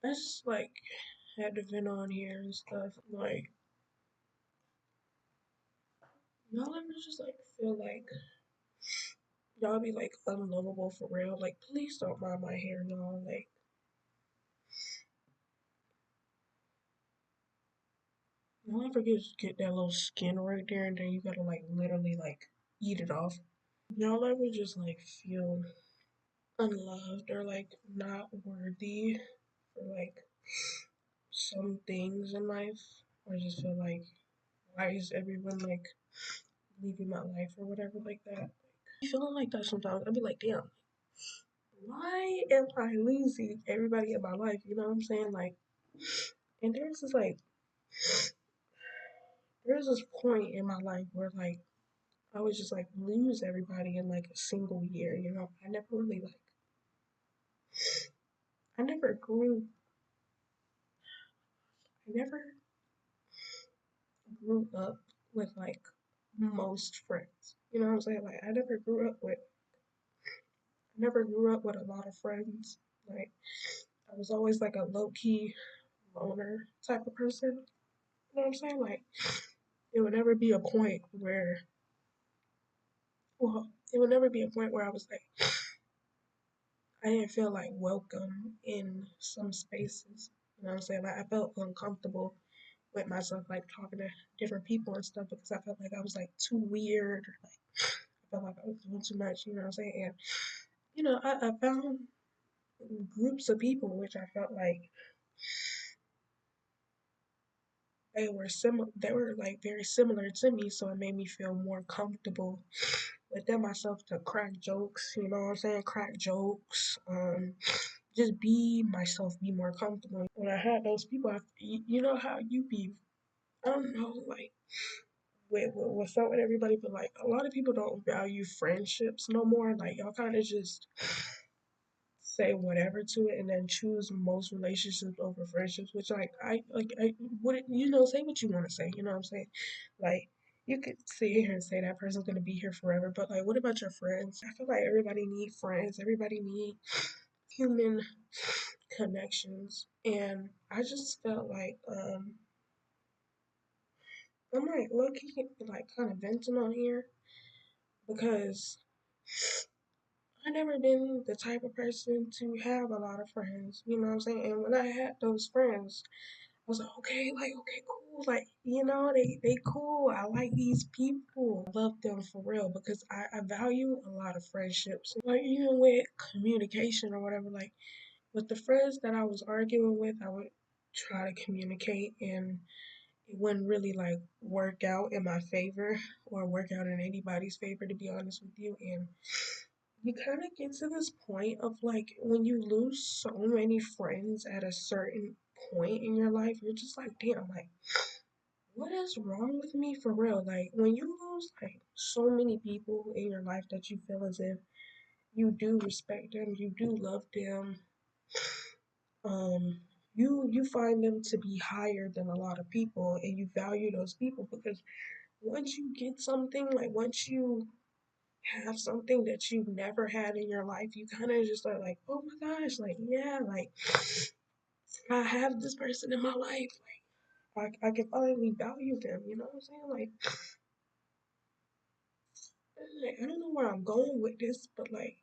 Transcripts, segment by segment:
I just like had to vent on here and stuff. Like, y'all ever just like feel like y'all be like unlovable for real? Like, please don't mind my hair, y'all. Like, y'all ever get that little skin right there and then you gotta like literally like eat it off? Y'all ever just like feel unloved or like not worthy for like some things in life? Or just feel like, why is everyone like leaving my life or whatever like that? Feeling like that sometimes. I'd be like, damn, why am I losing everybody in my life? You know what I'm saying? Like, and there's this point in my life where like I was just like lose everybody in like a single year. You know, I never grew, I never grew up with like most friends. You know what I'm saying? Like, I never grew up with a lot of friends. Like, I was always like a low key loner type of person. You know what I'm saying? Like, it would never be a point where Well, it would never be a point where I was like, I didn't feel like welcome in some spaces. You know what I'm saying? Like, I felt uncomfortable with myself, like talking to different people and stuff because I felt like I was like too weird or like I felt like I was doing too much. You know what I'm saying? And I found groups of people which I felt like they were like very similar to me, so it made me feel more comfortable within myself to crack jokes, you know what I'm saying? Crack jokes, just be myself, be more comfortable. When I had those people, you know how you be, I don't know, like, what's up with everybody, but like, a lot of people don't value friendships no more. Like, y'all kind of just say whatever to it and then choose most relationships over friendships, which I what say what you want to say, you know what I'm saying? Like, you could sit here and say that person's gonna be here forever, but like, what about your friends? I feel like everybody need friends, everybody need human connections, and I just felt like I'm like low key like kind of venting on here because I never been the type of person to have a lot of friends, you know what I'm saying? And when I had those friends, I was like, okay, cool. Like, they cool. I like these people. I love them for real because I value a lot of friendships. Like, even with communication or whatever, like, with the friends that I was arguing with, I would try to communicate and it wouldn't really like work out in my favor or work out in anybody's favor, to be honest with you. And you kind of get to this point of like when you lose so many friends at a certain point in your life, you're just like, damn, like, what is wrong with me for real? Like, when you lose like so many people in your life that you feel as if you do respect them, you do love them, um, you find them to be higher than a lot of people and you value those people because once you get something, like once you have something that you've never had in your life, you kind of just are like, oh my gosh, like, yeah, like, I have this person in my life. Like, I can finally value them, you know what I'm saying? Like, I don't know where I'm going with this, but like,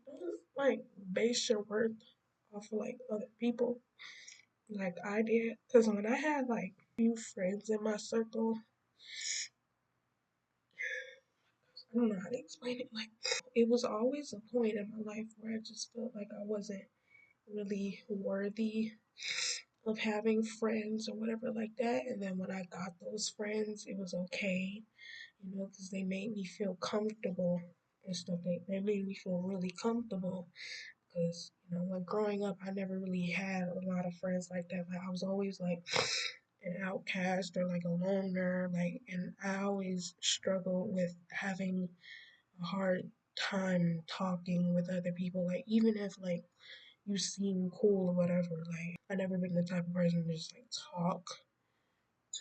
don't like base your worth off of like other people like I did. Because when I had like few friends in my circle, I don't know how to explain it. Like, it was always a point in my life where I just felt like I wasn't really worthy of having friends or whatever like that. And then when I got those friends, it was okay, because they made me feel comfortable and stuff. They made me feel really comfortable because, when growing up, I never really had a lot of friends like that. Like, I was always like an outcast or like a loner, like, and I always struggled with having a hard time talking with other people. Like, even if like you seem cool or whatever, like, I never been the type of person to just like talk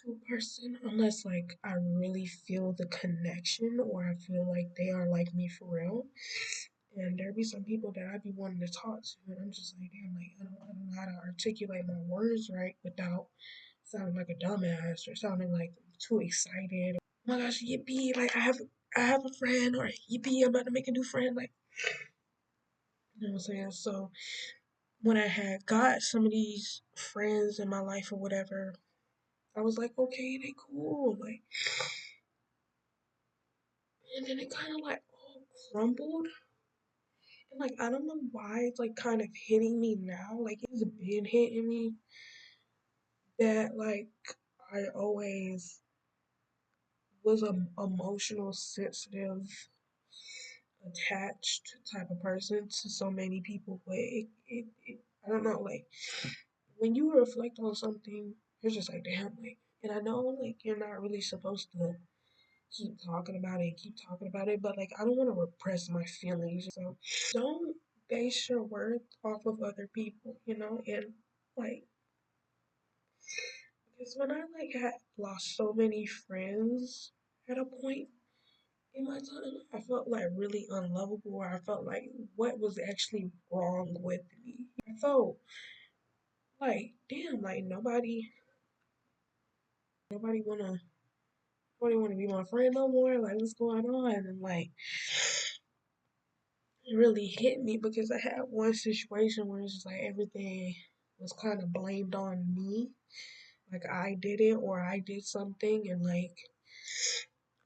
to a person unless like I really feel the connection or I feel like they are like me for real. And there be some people that I be wanting to talk to, and I'm just like, damn, like I don't know how to articulate my words right without sounding like a dumbass or sounding like too excited. Oh my gosh, yippee! Like I have a friend, or yippee! I'm about to make a new friend. Like, you know what I'm saying? So when I had got some of these friends in my life or whatever, I was like, okay, they cool. Like, and then it kind of like all crumbled. And like, I don't know why it's like kind of hitting me now. Like, it's been hitting me that like I always was an emotional, sensitive, attached type of person to so many people. But I don't know, like when you reflect on something, you're just like, damn, like, and I know like you're not really supposed to keep talking about it, but like I don't want to repress my feelings. So don't base your worth off of other people, and like because when I like had lost so many friends at a point in my time, I felt like really unlovable, or I felt like what was actually wrong with me. I felt like, damn, like nobody wanna, nobody wanna be my friend no more. Like, what's going on? And like, it really hit me because I had one situation where it's just like everything was kind of blamed on me. Like I did it or I did something, and like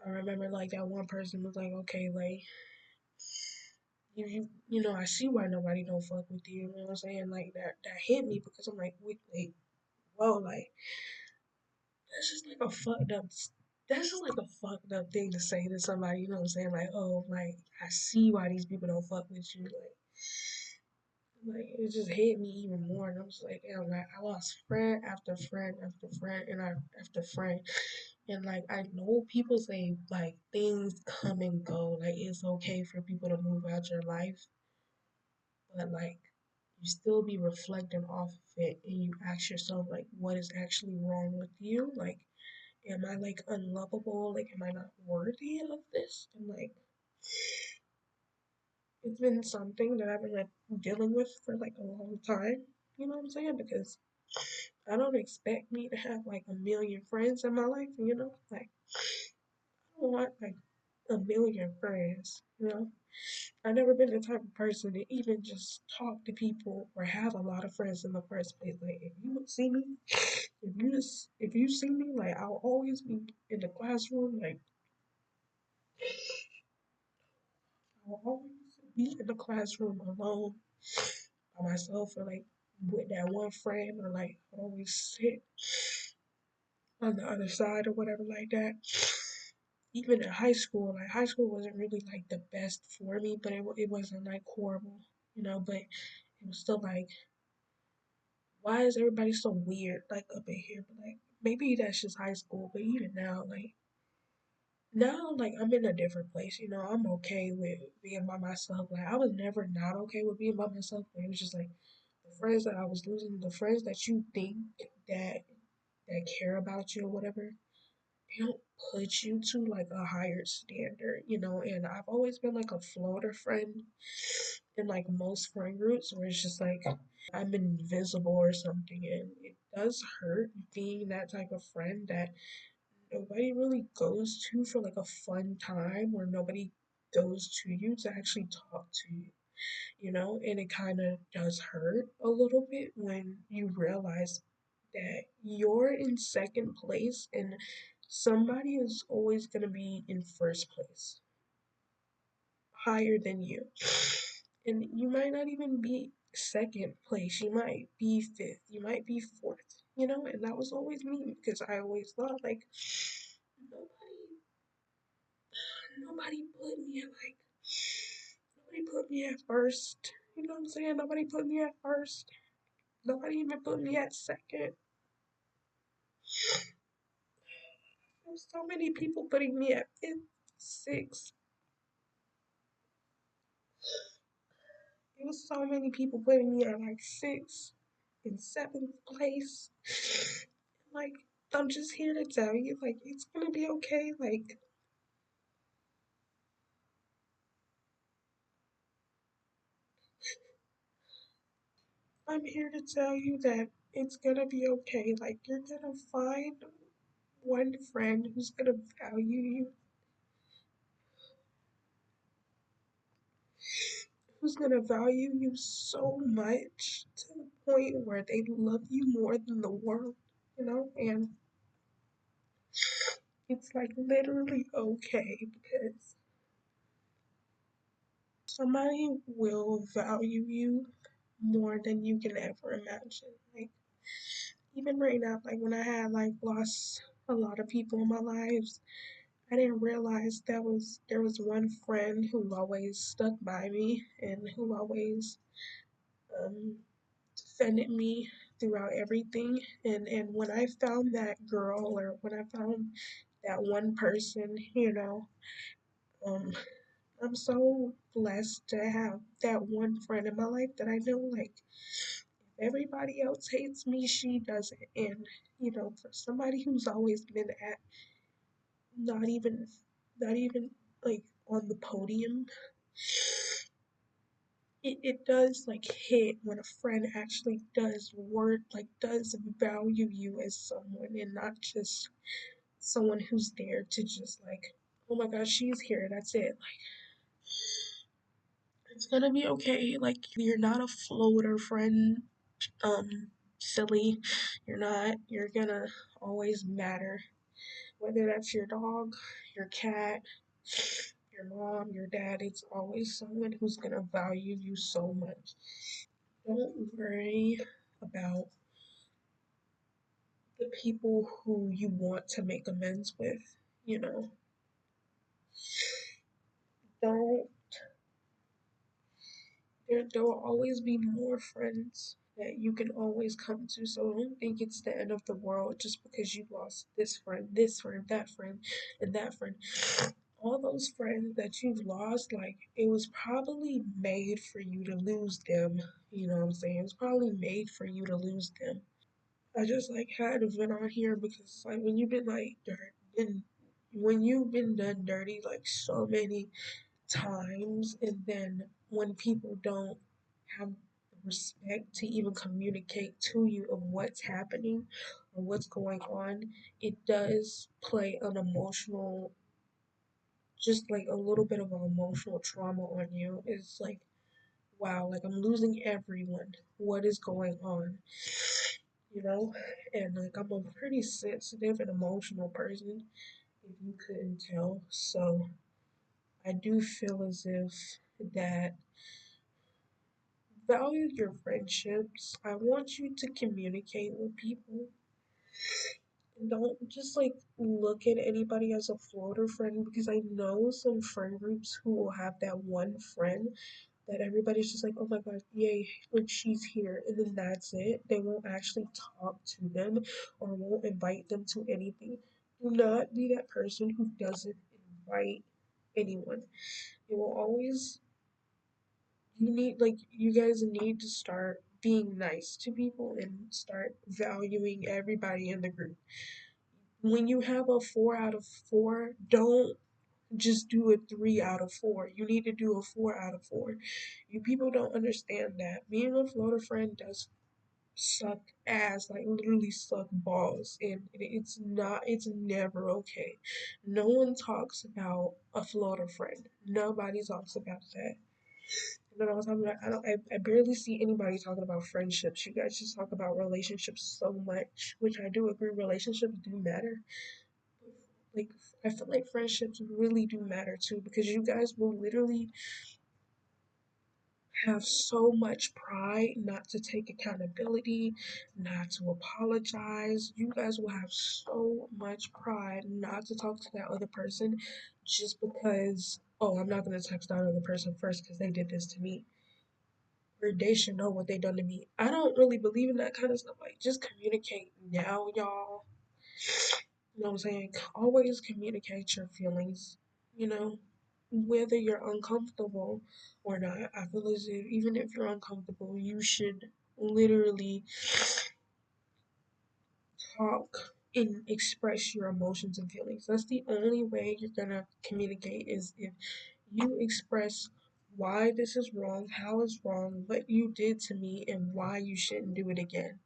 I remember like that one person was like, okay, like I see why nobody don't fuck with you. You know what I'm saying? Like that hit me because I'm like, wait, whoa, like that's just like a fucked up. That's just like a fucked up thing to say to somebody. You know what I'm saying? Like, oh, like I see why these people don't fuck with you. Like it just hit me even more, and I was like, damn, like I lost friend after friend after friend, and after friend, and like I know people say like things come and go, like it's okay for people to move out your life, but like you still be reflecting off of it, and you ask yourself like, what is actually wrong with you? Like, am I like unlovable? Like, am I not worthy of this? And like, it's been something that I've been like dealing with for like a long time. You know what I'm saying? Because I don't expect me to have like a million friends in my life, Like I don't want like a million friends, I've never been the type of person to even just talk to people or have a lot of friends in the first place. Like if you would see me, if you see me, like I'll always be in the classroom, like I'll always be in the classroom alone by myself or like with that one friend or like I'll always sit on the other side or whatever like that. Even in high school, like high school wasn't really like the best for me, but it wasn't like horrible, but it was still like, why is everybody so weird like up in here? But like maybe that's just high school, but even now like I'm in a different place, I'm okay with being by myself. Like I was never not okay with being by myself, but it was just like the friends that I was losing, the friends that you think that that care about you or whatever, they don't put you to like a higher standard, and I've always been like a floater friend in like most friend groups where it's just like I'm invisible or something, and it does hurt being that type of friend that nobody really goes to for like a fun time, or nobody goes to you to actually talk to you, and it kind of does hurt a little bit when you realize that you're in second place and somebody is always going to be in first place, higher than you. And you might not even be second place, you might be fifth, you might be fourth, and that was always me because I always thought like nobody nobody put me at like nobody put me at first. You know what I'm saying? Nobody put me at first. Nobody even put me at second. There's so many people putting me at fifth, sixth. There was so many people putting me at like sixth and seventh place. Like, I'm just here to tell you, like, it's gonna be okay. Like, I'm here to tell you that it's gonna be okay. Like, you're gonna find one friend who's gonna value you, who's gonna value you so much to the point where they love you more than the world, you know? And it's like literally okay because somebody will value you more than you can ever imagine. Like, even right now, like when I had like lost a lot of people in my lives, I didn't realize there was one friend who always stuck by me and who always um, defended me throughout everything. And when I found that girl, or when I found that one person, um, I'm so blessed to have that one friend in my life that I know, like, if everybody else hates me, she doesn't. And for somebody who's always been at not even not even like on the podium, it does like hit when a friend actually does value you as someone and not just someone who's there to just like, oh my gosh, she's here, that's it. Like, it's gonna be okay. Like, you're not a floater friend, silly. You're gonna always matter. Whether that's your dog, your cat, your mom, your dad, it's always someone who's gonna value you so much. Don't worry about the people who you want to make amends with. You know, don't there will always be more friends that you can always come to. So don't think it's the end of the world just because you lost this friend, that friend, and that friend. All those friends that you've lost, like, it was probably made for you to lose them. You know what I'm saying? It's probably made for you to lose them. I just like had to vent on here because like when you've been like dirt and when you've been done dirty like so many times, and then when people don't have the respect to even communicate to you of what's happening or what's going on, it does play an emotional, just like a little bit of an emotional trauma on you. It's like, wow, like I'm losing everyone. What is going on? You know? And like I'm a pretty sensitive and emotional person, if you couldn't tell. So I do feel as if that value your friendships. I want you to communicate with people. And don't just like look at anybody as a floater friend, because I know some friend groups who will have that one friend that everybody's just like, oh my god, yay, like she's here, and then that's it. They won't actually talk to them or won't invite them to anything. Do not be that person who doesn't invite anyone. It will always, you guys need to start being nice to people and start valuing everybody in the group. When you have a 4 out of 4, don't just do a 3 out of 4. You need to do a 4 out of 4. You people don't understand that. Being a floater friend does suck ass, like literally suck balls, and it's never okay. No one talks about a floater friend. Nobody talks about that. You know what I'm talking about? I barely see anybody talking about friendships. You guys just talk about relationships so much, which I do agree, relationships do matter. Like, I feel like friendships really do matter too, because you guys will literally have so much pride not to take accountability, not to apologize. You guys will have so much pride not to talk to that other person just because, oh, I'm not going to text that other person first because they did this to me. Or they should know what they done to me. I don't really believe in that kind of stuff. Like, just communicate now, y'all. You know what I'm saying? Always communicate your feelings, you know, whether you're uncomfortable or not. I feel as if even if you're uncomfortable, you should literally talk and express your emotions and feelings. That's the only way you're gonna communicate, is if you express why this is wrong, how it's wrong, what you did to me, and why you shouldn't do it again.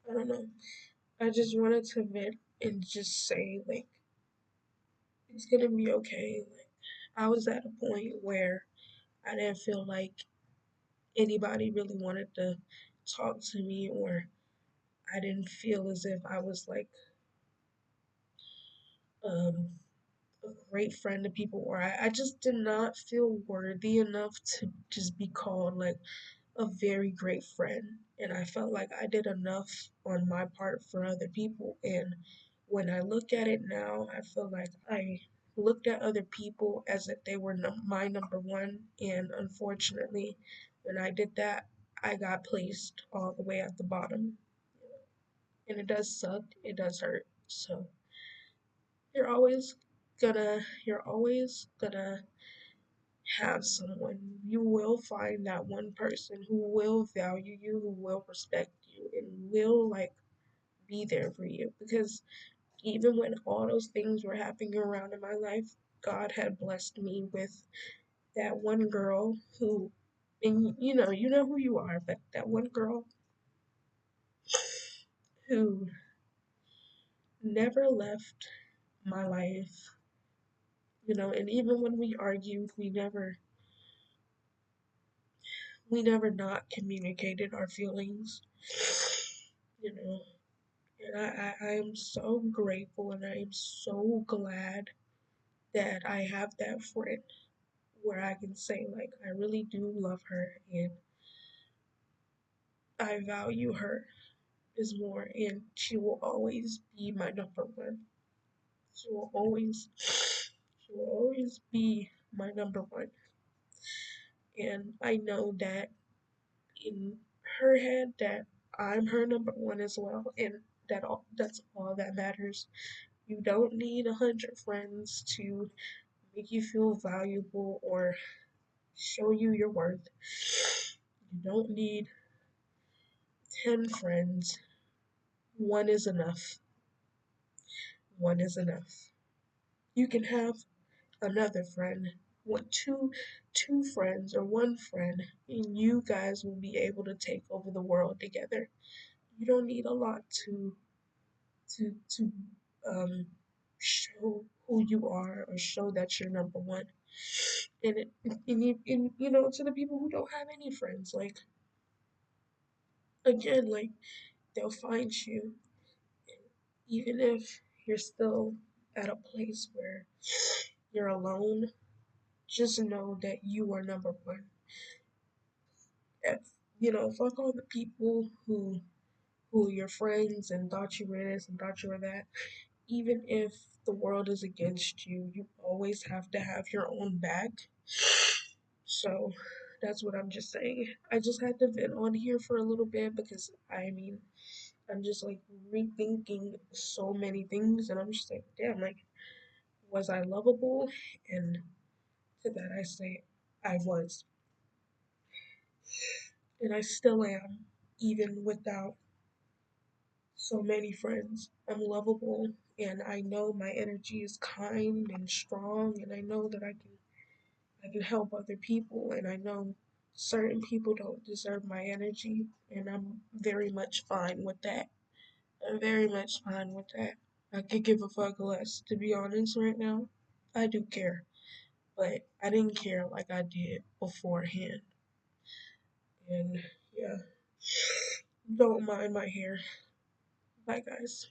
I don't know. I just wanted to vent and just say, like, it's gonna be okay. Like, I was at a point where I didn't feel like anybody really wanted to talk to me, or I didn't feel as if I was like um, a great friend to people, or I just did not feel worthy enough to just be called like a very great friend. And I felt like I did enough on my part for other people. And when I look at it now, I feel like I looked at other people as if they were my number one. And unfortunately, when I did that, I got placed all the way at the bottom. And it does suck, it does hurt. So you're always gonna have someone. You will find that one person who will value you, who will respect you, and will like be there for you. Because even when all those things were happening around in my life, God had blessed me with that one girl who, and you know who you are, but that one girl who never left my life, and even when we argued, we never not communicated our feelings, you know. And I am so grateful and I am so glad that I have that friend where I can say, like, I really do love her and I value her is more, and she will always be my number one. She will always, she will always be my number one. And I know that in her head that I'm her number one as well, and that's all that matters. You don't need 100 friends to make you feel valuable or show you your worth. You don't need 10 friends. One is enough. One is enough. You can have another friend, two friends or one friend, and you guys will be able to take over the world together. You don't need a lot to um show who you are or show that you're number one. And to the people who don't have any friends, like, again, like, they'll find you, even if you're still at a place where you're alone. Just know that you are number one. If, fuck all the people who are your friends and thought you were this and thought you were that. Even if the world is against you, you always have to have your own back. So that's what I'm just saying. I just had to vent on here for a little bit because I mean, I'm just like rethinking so many things, and I'm just like, damn, like, was I lovable? And to that I say, I was, and I still am, even without so many friends. I'm lovable, and I know my energy is kind and strong, and I know that I can help other people, and I know certain people don't deserve my energy, and I'm very much fine with that. I'm very much fine with that. I could give a fuck less, to be honest, right now. I do care, but I didn't care like I did beforehand. And yeah, don't mind my hair. Bye, guys.